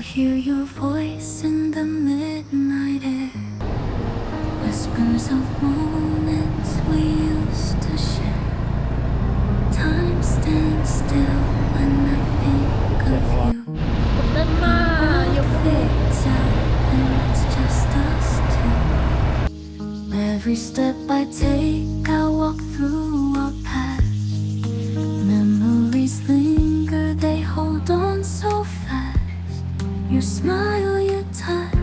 hear your voice in the midnight air. Whispers of moments we used to share. Time stands still when I think of you. The world fades out and it's just us two. Every step I take, I walk through our past. Memories linger, they hold on so fast. Your smile, your touch,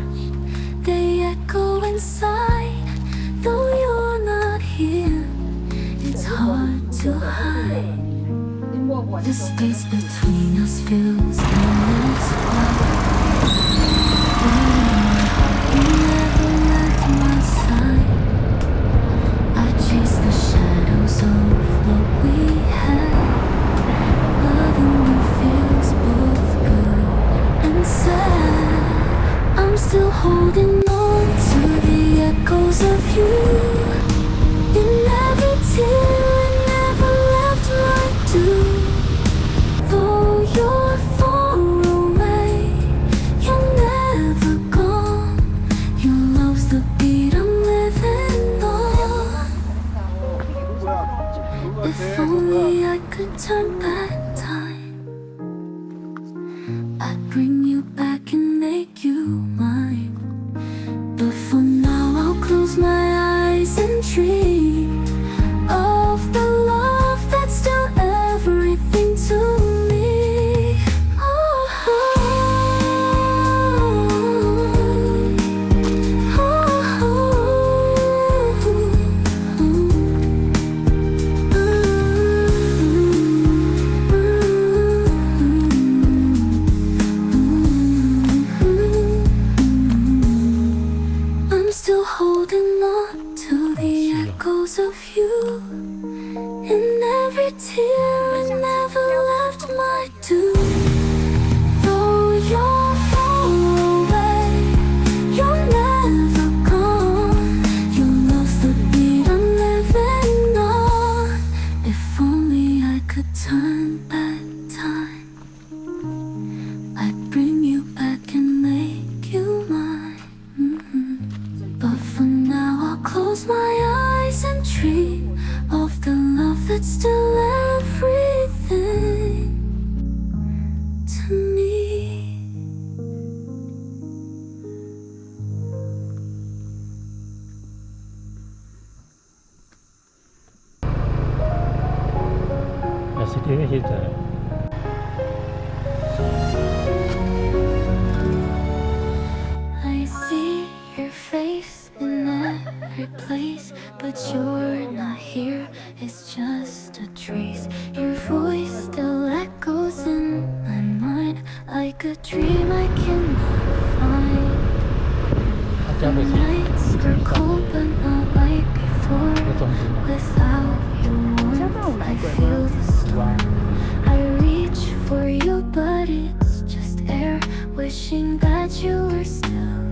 they echo inside. Though you're not here, it's hard to hide. The space between us feels endless wide. But in my heart, you never left my side. I chase the shadows of what we had. Loving you feels both good and sad. I'm still holding on to the echoes of you. You never did, never left my do. Though you're far away, you're never gone. Your love's the beat I'm living on. If only I could turn back time, I'd bring you back and make you mine. But for now I'll close my eyes and dream of the love that's still everything to me. Oh, oh, oh, I'm still holding on to the echoes of you. In every tear, it never left my due. Though you're far away, you're never gone. Your love's the beat I'm living on. If only I could turn back time, I'd bring you back and make you mine. But for now I'll close my eyes and dream of the love that's still everything to me. I see your face in every place, but you're not here, it's just a trace. Your voice still echoes in my mind, like a dream I cannot find. The nights were cold but not like before. Without your warmth, I feel the storm. I reach for you, but it's just air, wishing that you were still